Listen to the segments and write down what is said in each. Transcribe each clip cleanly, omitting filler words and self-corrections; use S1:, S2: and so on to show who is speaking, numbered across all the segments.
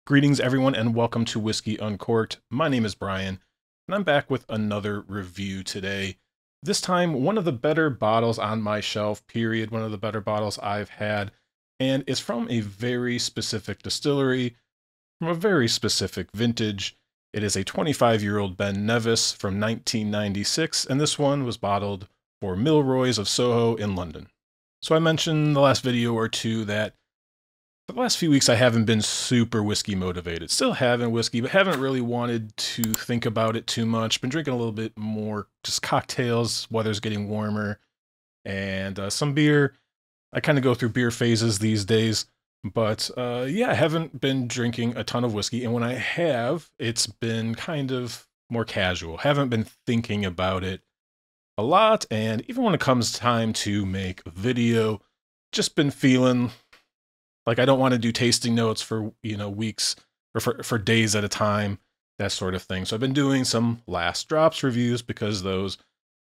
S1: Greetings, everyone, and welcome to Whiskey Uncorked. My name is Brian, and I'm back with another review today. This time, one of the better bottles on my shelf, period. One of the better bottles I've had, and it's from a very specific distillery, from a very specific vintage. It is a 25-year-old Ben Nevis from 1996, and this one was bottled for Milroy's of Soho in London. So I mentioned in the last video or two that for the last few weeks, I haven't been super whiskey motivated. Still having whiskey, but haven't really wanted to think about it too much. Been drinking a little bit more just cocktails, weather's getting warmer, and some beer. I kind of go through beer phases these days, but yeah, I haven't been drinking a ton of whiskey, and when I have, it's been kind of more casual. Haven't been thinking about it a lot, and even when it comes time to make a video, just been feeling like I don't want to do tasting notes for, weeks or for days at a time, that sort of thing. So I've been doing some last drops reviews because those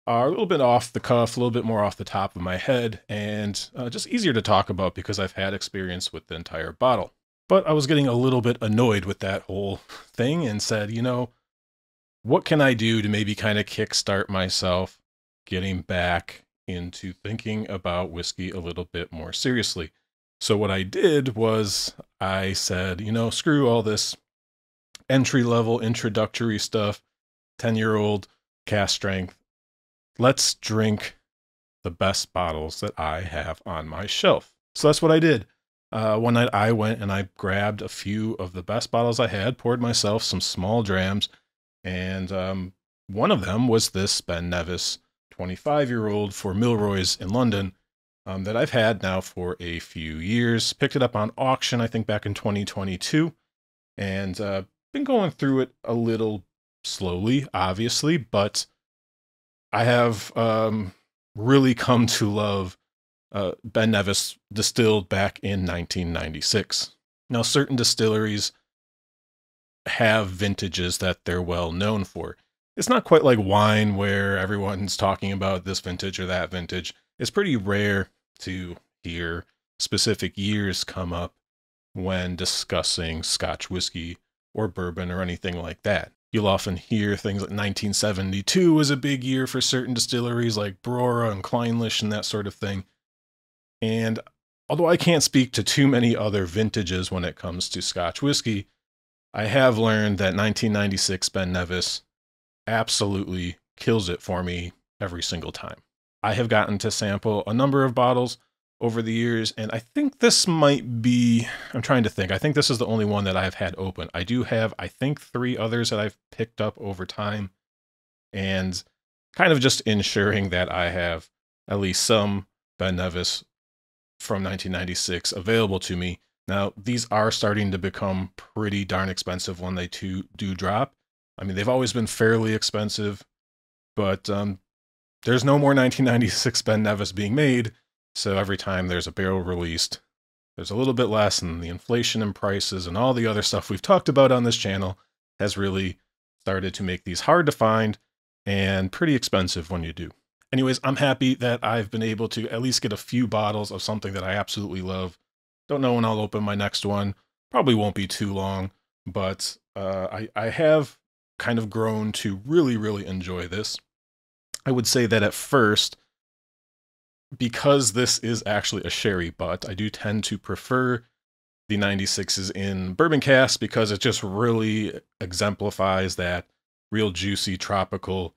S1: are a little bit off the cuff, a little bit more off the top of my head, and just easier to talk about because I've had experience with the entire bottle. But I was getting a little bit annoyed with that whole thing and said, what can I do to maybe kind of kickstart myself getting back into thinking about whiskey a little bit more seriously? So what I did was I said, screw all this entry-level introductory stuff, 10-year-old cask strength. Let's drink the best bottles that I have on my shelf. So that's what I did. One night I went and I grabbed a few of the best bottles I had, poured myself some small drams, and one of them was this Ben Nevis 25-year-old for Milroy's in London. That I've had now for a few years. Picked it up on auction, I think back in 2022, and been going through it a little slowly, obviously, but I have really come to love Ben Nevis distilled back in 1996. Now, certain distilleries have vintages that they're well known for. It's not quite like wine where everyone's talking about this vintage or that vintage. It's pretty rare to hear specific years come up when discussing Scotch whiskey or bourbon or anything like that. You'll often hear things like 1972 was a big year for certain distilleries like Brora and Clynelish and that sort of thing. And although I can't speak to too many other vintages when it comes to Scotch whiskey, I have learned that 1996 Ben Nevis absolutely kills it for me every single time. I have gotten to sample a number of bottles over the years, and I think this might be, I'm trying to think, I think this is the only one that I've had open. I do have, I think, 3 others that I've picked up over time, and kind of just ensuring that I have at least some Ben Nevis from 1996 available to me. Now, these are starting to become pretty darn expensive when they do drop. I mean, they've always been fairly expensive, but there's no more 1996 Ben Nevis being made, so every time there's a barrel released, there's a little bit less, and the inflation in prices and all the other stuff we've talked about on this channel has really started to make these hard to find and pretty expensive when you do. Anyways, I'm happy that I've been able to at least get a few bottles of something that I absolutely love. Don't know when I'll open my next one. Probably won't be too long, but I have kind of grown to really, really enjoy this. I would say that at first, because this is actually a sherry butt, I do tend to prefer the 96s in bourbon cask because it just really exemplifies that real juicy tropical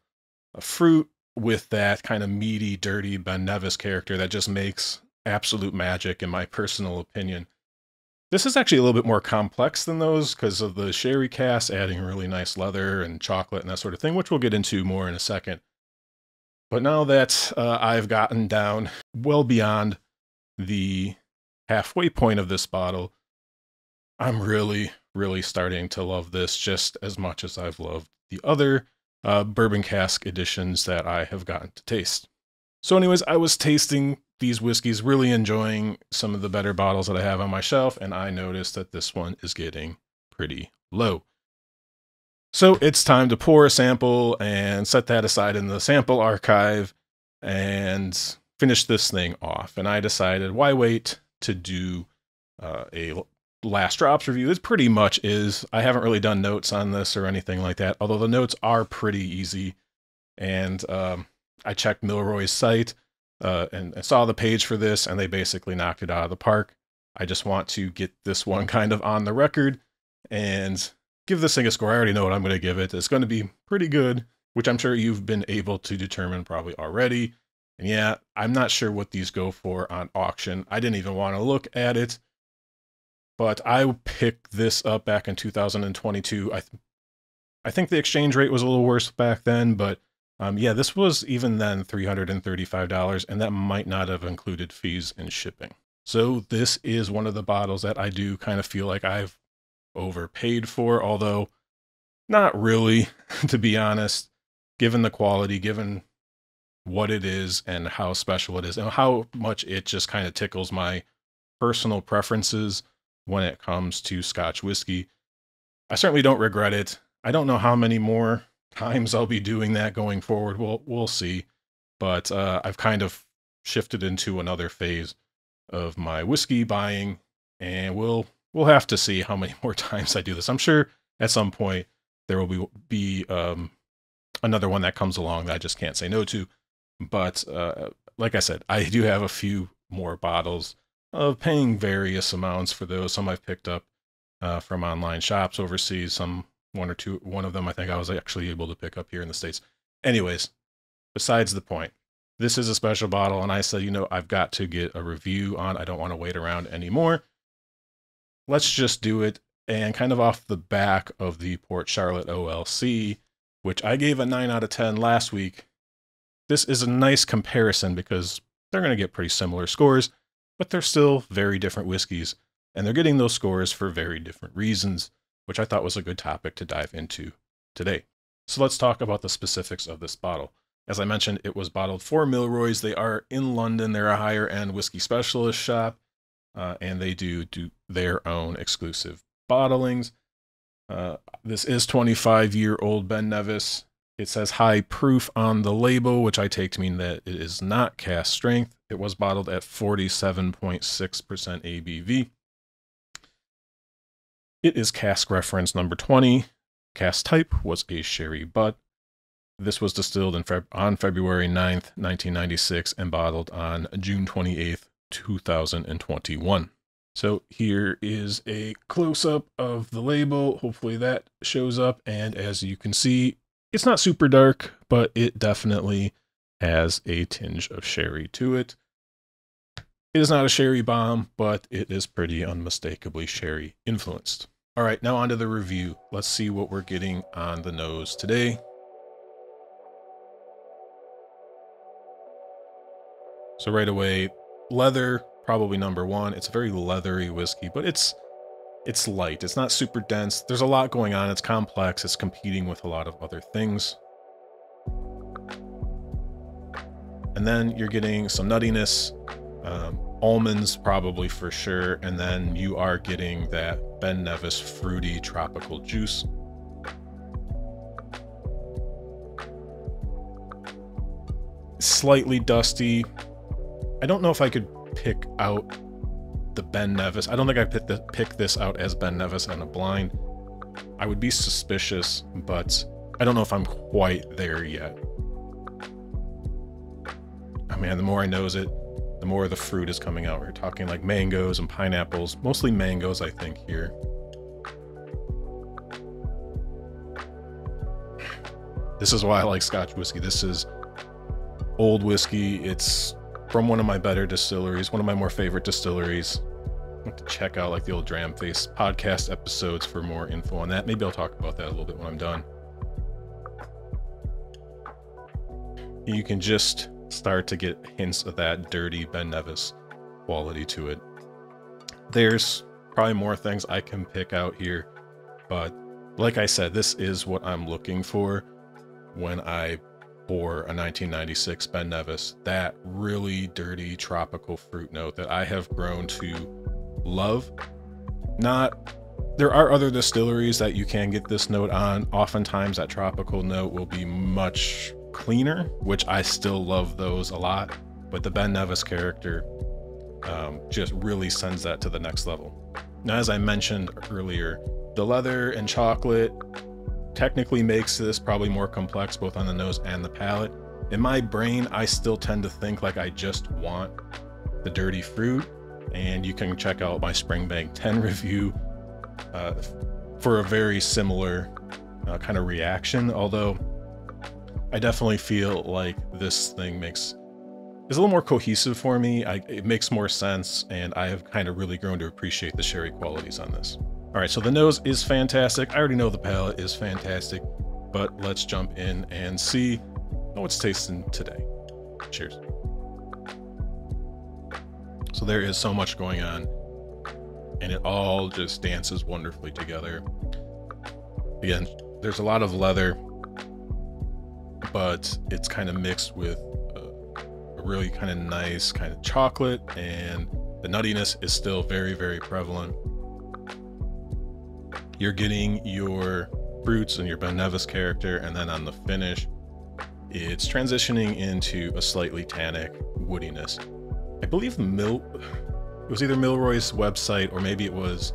S1: fruit with that kind of meaty, dirty Ben Nevis character that just makes absolute magic in my personal opinion. This is actually a little bit more complex than those because of the sherry cask adding really nice leather and chocolate and that sort of thing, which we'll get into more in a second. But now that I've gotten down well beyond the halfway point of this bottle, I'm really, really starting to love this just as much as I've loved the other bourbon cask editions that I have gotten to taste. So anyways, I was tasting these whiskeys, really enjoying some of the better bottles that I have on my shelf, and I noticed that this one is getting pretty low. So it's time to pour a sample and set that aside in the sample archive and finish this thing off. And I decided, why wait to do a last drops review. It pretty much is. I haven't really done notes on this or anything like that, although the notes are pretty easy. And I checked Milroy's site and saw the page for this, and they basically knocked it out of the park. I just want to get this one kind of on the record and give this thing a score. I already know what I'm going to give it. It's going to be pretty good, which I'm sure you've been able to determine probably already. And yeah, I'm not sure what these go for on auction. I didn't even want to look at it, but I picked this up back in 2022. I think the exchange rate was a little worse back then, but yeah, this was even then $335, and that might not have included fees and shipping. So this is one of the bottles that I do kind of feel like I've overpaid for, although not really, to be honest, given the quality, given what it is and how special it is, and how much it just kind of tickles my personal preferences when it comes to Scotch whiskey. I certainly don't regret it. I don't know how many more times I'll be doing that going forward. We'll see. But I've kind of shifted into another phase of my whiskey buying, and we'll have to see how many more times I do this. I'm sure at some point there will be another one that comes along that I just can't say no to. But like I said, I do have a few more bottles of paying various amounts for those. Some I've picked up from online shops overseas. Some one of them I think I was actually able to pick up here in the States. Anyways, besides the point, this is a special bottle, and I said, you know, I've got to get a review on. I don't want to wait around anymore. Let's just do it. And kind of off the back of the Port Charlotte OLC, which I gave a 9 out of 10 last week, this is a nice comparison because they're going to get pretty similar scores, but they're still very different whiskeys, and they're getting those scores for very different reasons, which I thought was a good topic to dive into today. So let's talk about the specifics of this bottle. As I mentioned, it was bottled for Milroy's. They are in London. They're a higher-end whiskey specialist shop, and they do their own exclusive bottlings. This is 25-year-old Ben Nevis. It says high proof on the label, which I take to mean that it is not cask strength. It was bottled at 47.6% ABV. It is cask reference number 20. Cask type was a sherry butt. This was distilled on February 9th, 1996, and bottled on June 28th, 2021. So here is a close-up of the label. Hopefully that shows up. And as you can see, it's not super dark, but it definitely has a tinge of sherry to it. It is not a sherry bomb, but it is pretty unmistakably sherry influenced. All right, now onto the review. Let's see what we're getting on the nose today. So right away, leather, probably number one. It's a very leathery whiskey, but it's light. It's not super dense. There's a lot going on. It's complex. It's competing with a lot of other things. And then you're getting some nuttiness, almonds probably for sure. And then you are getting that Ben Nevis fruity tropical juice. Slightly dusty. I don't know if I could pick out the Ben Nevis. I don't think I pick this out as Ben Nevis on a blind. I would be suspicious, but I don't know if I'm quite there yet. Oh man, the more I nose it, the more the fruit is coming out. We're talking like mangoes and pineapples, mostly mangoes, I think, here. This is why I like Scotch whiskey. This is old whiskey. It's from one of my better distilleries, one of my more favorite distilleries. I have to check out like the old Dram Face podcast episodes for more info on that. Maybe I'll talk about that a little bit when I'm done. You can just start to get hints of that dirty Ben Nevis quality to it. There's probably more things I can pick out here, but like I said, this is what I'm looking for when I pour a 1996 Ben Nevis. That really dirty tropical fruit note that I have grown to love. There are other distilleries that you can get this note on. Oftentimes that tropical note will be much cleaner, which I still love those a lot, but the Ben Nevis character just really sends that to the next level. Now, as I mentioned earlier, the leather and chocolate technically makes this probably more complex both on the nose and the palate. In my brain, I still tend to think like I just want the dirty fruit, and you can check out my Springbank 10 review for a very similar kind of reaction, although I definitely feel like this thing is a little more cohesive for me. It makes more sense, and I have kind of really grown to appreciate the sherry qualities on this. All right, so the nose is fantastic. I already know the palate is fantastic, but let's jump in and see how it's tasting today. Cheers. So there is so much going on, and it all just dances wonderfully together. Again, there's a lot of leather, but it's kind of mixed with a really kind of nice kind of chocolate, and the nuttiness is still very, very prevalent. You're getting your fruits and your Ben Nevis character, and then on the finish, it's transitioning into a slightly tannic woodiness. I believe it was either Milroy's website or maybe it was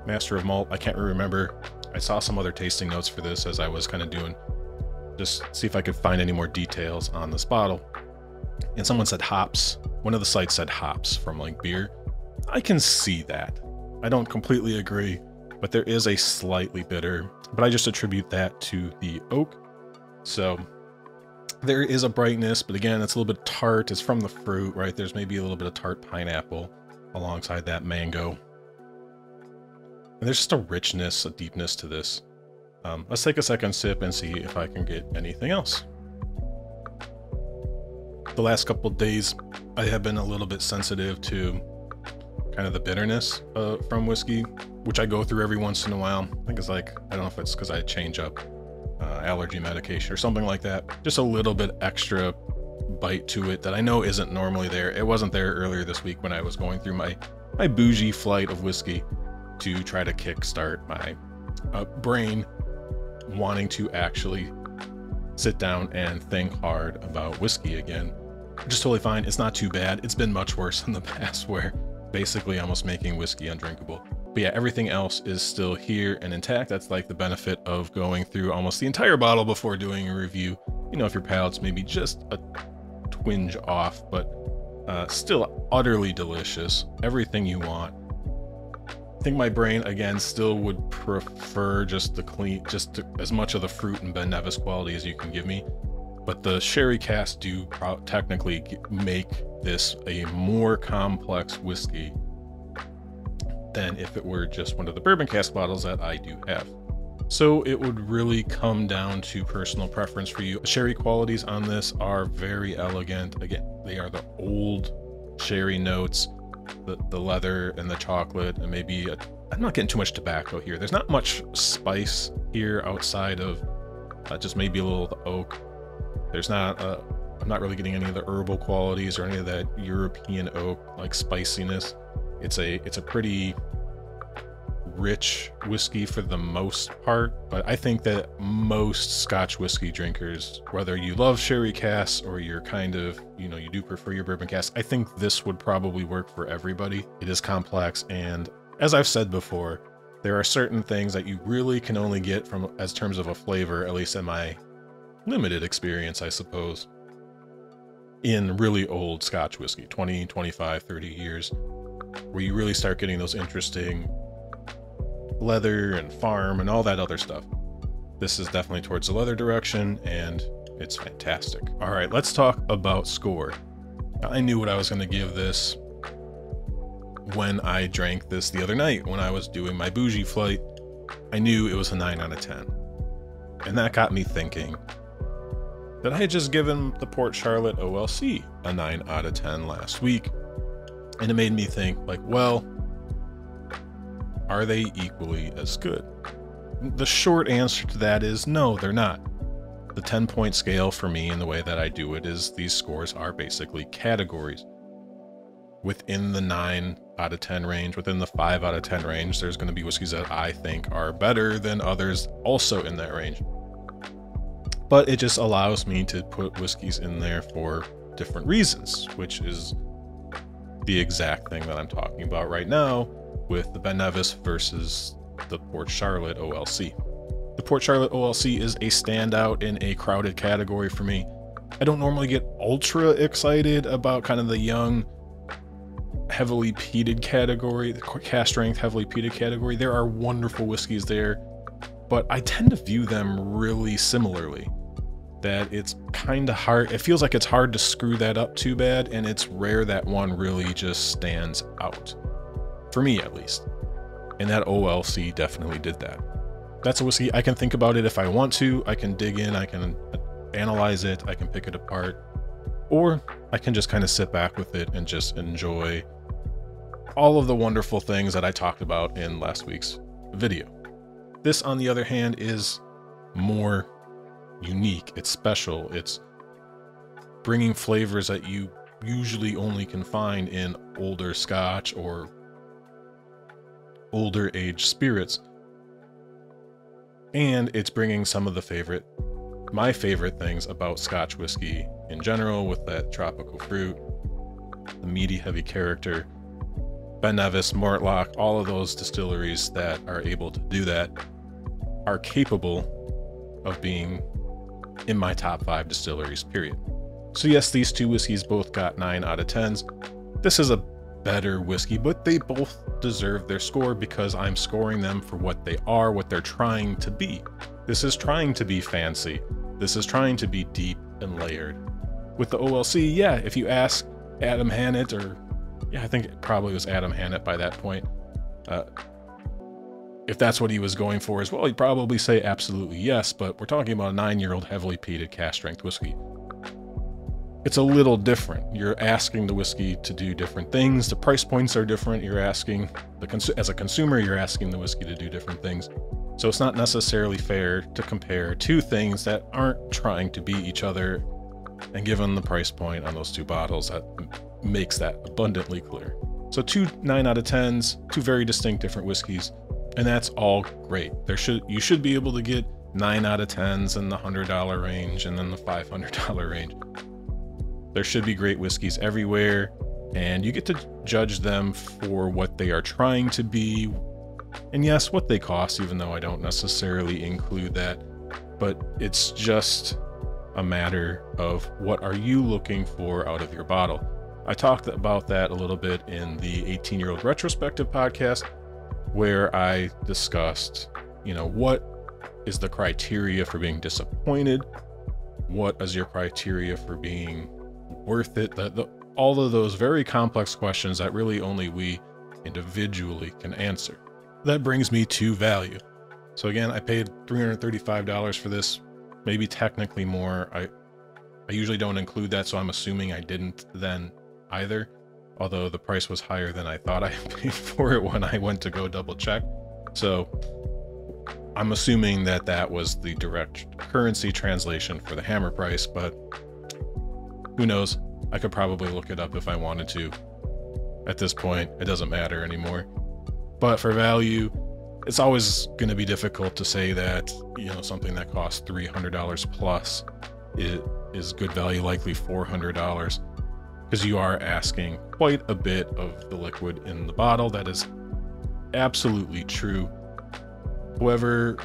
S1: Master of Malt. I can't remember. I saw some other tasting notes for this as I was kind of doing, just see if I could find any more details on this bottle. And someone said hops. One of the sites said hops from like beer. I can see that. I don't completely agree, but there is a slightly bitter, but I just attribute that to the oak. So there is a brightness, but again, it's a little bit tart. It's from the fruit, right? There's maybe a little bit of tart pineapple alongside that mango. And there's just a richness, a deepness to this. Let's take a second sip and see if I can get anything else. The last couple of days, I have been a little bit sensitive to kind of the bitterness from whiskey, which I go through every once in a while. I think it's like, I don't know if it's because I change up allergy medication or something like that. Just a little bit extra bite to it that I know isn't normally there. It wasn't there earlier this week when I was going through my bougie flight of whiskey to try to kickstart my brain wanting to actually sit down and think hard about whiskey again. Just totally fine. It's not too bad. It's been much worse in the past where basically almost making whiskey undrinkable. But yeah, everything else is still here and intact. That's like the benefit of going through almost the entire bottle before doing a review. You know, if your palate's maybe just a twinge off, but still utterly delicious. Everything you want. I think my brain, again, still would prefer just the clean, as much of the fruit and Ben Nevis quality as you can give me. But the sherry casks do technically make this a more complex whiskey than if it were just one of the bourbon cask bottles that I do have. So it would really come down to personal preference for you. The sherry qualities on this are very elegant. Again, they are the old sherry notes, the leather and the chocolate, and maybe I'm not getting too much tobacco here. There's not much spice here outside of just maybe a little of the oak. There's not, I'm not really getting any of the herbal qualities or any of that European oak like spiciness. It's a pretty rich whiskey for the most part, but I think that most Scotch whiskey drinkers, whether you love sherry casks or you're kind of, you know, you do prefer your bourbon casks, I think this would probably work for everybody. It is complex, and as I've said before, there are certain things that you really can only get from as terms of a flavor, at least in my limited experience, I suppose, in really old Scotch whiskey, 20, 25, 30 years, where you really start getting those interesting leather and farm and all that other stuff. This is definitely towards the leather direction, and it's fantastic. All right, let's talk about score. I knew what I was going to give this when I drank this the other night when I was doing my bougie flight. I knew it was a 9 out of 10. And that got me thinking that I had just given the Port Charlotte OLC a 9 out of 10 last week. And it made me think, like, well, are they equally as good? The short answer to that is no, they're not. The 10-point scale for me, and the way that I do it, is these scores are basically categories. Within the 9 out of 10 range, within the 5 out of 10 range, there's going to be whiskeys that I think are better than others also in that range. But it just allows me to put whiskeys in there for different reasons, which is the exact thing that I'm talking about right now with the Ben Nevis versus the Port Charlotte OLC. The Port Charlotte OLC is a standout in a crowded category for me. I don't normally get ultra excited about kind of the young, heavily peated category, the cask strength, heavily peated category. There are wonderful whiskeys there, but I tend to view them really similarly. That it's kind of hard, it feels like it's hard to screw that up too bad, and it's rare that one really just stands out. For me, at least. And that OLC definitely did that. That's a whiskey, I can think about it if I want to, I can dig in, I can analyze it, I can pick it apart, or I can just kind of sit back with it and just enjoy all of the wonderful things that I talked about in last week's video. This, on the other hand, is more unique, it's special, it's bringing flavors that you usually only can find in older Scotch or older aged spirits. And it's bringing some of my favorite things about Scotch whiskey in general, with that tropical fruit, the meaty, heavy character. Ben Nevis, Mortlach, all of those distilleries that are able to do that are capable of being in my top 5 distilleries, period. So yes, these two whiskeys both got 9 out of 10s. This is a better whiskey, but they both deserve their score because I'm scoring them for what they are, what they're trying to be. This is trying to be fancy. This is trying to be deep and layered. With the OLC, yeah, if you ask Adam Hannett, or yeah, I think it probably was Adam Hannett by that point, if that's what he was going for as well, he'd probably say absolutely yes, but we're talking about a 9-year-old heavily peated cask strength whiskey. It's a little different. You're asking the whiskey to do different things. The price points are different. You're asking, as a consumer, you're asking the whiskey to do different things. So it's not necessarily fair to compare two things that aren't trying to beat each other, and given the price point on those two bottles, that makes that abundantly clear. So 2 9 out of 10s, 2 very distinct different whiskeys, and that's all great. You should be able to get 9 out of 10s in the $100 range and then the $500 range. There should be great whiskeys everywhere, and you get to judge them for what they are trying to be, and yes, what they cost, even though I don't necessarily include that, but it's just a matter of what are you looking for out of your bottle. I talked about that a little bit in the 18-year-old retrospective podcast, where I discussed, what is the criteria for being disappointed? What is your criteria for being worth it? All of those very complex questions that really only we individually can answer. That brings me to value. So again, I paid $335 for this, maybe technically more. I usually don't include that, so I'm assuming I didn't then either, although the price was higher than I thought I paid for it when I went to go double check. So I'm assuming that that was the direct currency translation for the hammer price, but who knows? I could probably look it up if I wanted to. At this point, it doesn't matter anymore. But for value, it's always going to be difficult to say that, something that costs $300 plus is good value, likely $400, because you are asking quite a bit of the liquid in the bottle. That is absolutely true. However,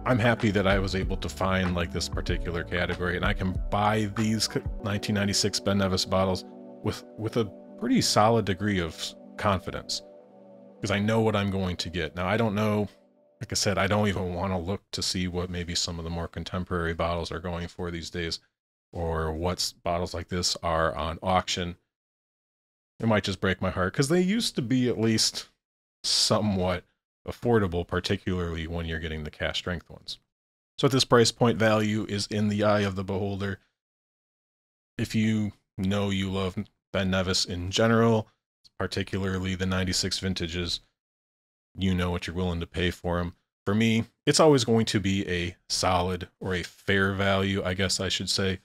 S1: I'm happy that I was able to find this particular category, and I can buy these 1996 Ben Nevis bottles with a pretty solid degree of confidence, because I know what I'm going to get. Now, I don't know, like I said, I don't even want to look to see what maybe some of the more contemporary bottles are going for these days, or what bottles like this are on auction. It might just break my heart, because they used to be at least somewhat affordable, particularly when you're getting the cask strength ones. So at this price point, value is in the eye of the beholder. If you love Ben Nevis in general, particularly the 96 vintages, you know what you're willing to pay for them. For me, it's always going to be a solid or a fair value, I guess I should say.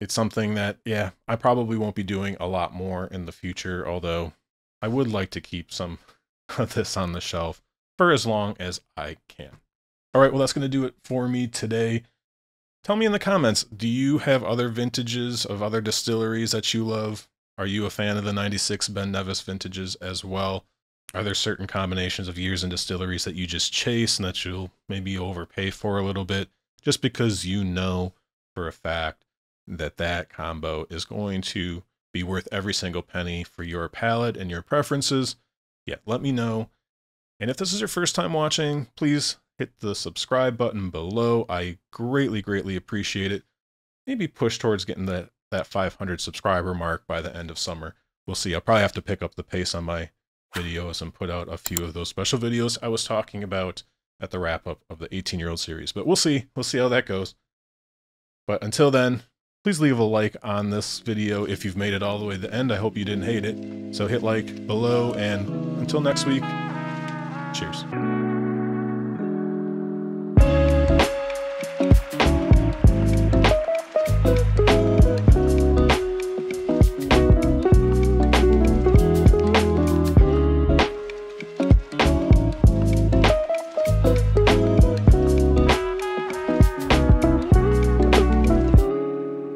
S1: It's something that, yeah, I probably won't be doing a lot more in the future, although I would like to keep some of this on the shelf for as long as I can. All right, well, that's going to do it for me today. Tell me in the comments, do you have other vintages of other distilleries that you love? Are you a fan of the 96 Ben Nevis vintages as well? Are there certain combinations of years and distilleries that you just chase and that you'll maybe overpay for a little bit just because you know for a fact that that combo is going to be worth every single penny for your palate and your preferences? Yeah, let me know. And if this is your first time watching, please hit the subscribe button below. I greatly, greatly appreciate it. Maybe push towards getting that 500 subscriber mark by the end of summer. We'll see. I'll probably have to pick up the pace on my videos and put out a few of those special videos I was talking about at the wrap-up of the 18-year-old series. But we'll see. We'll see how that goes. But until then, please leave a like on this video if you've made it all the way to the end. I hope you didn't hate it. So hit like below, and until next week, cheers.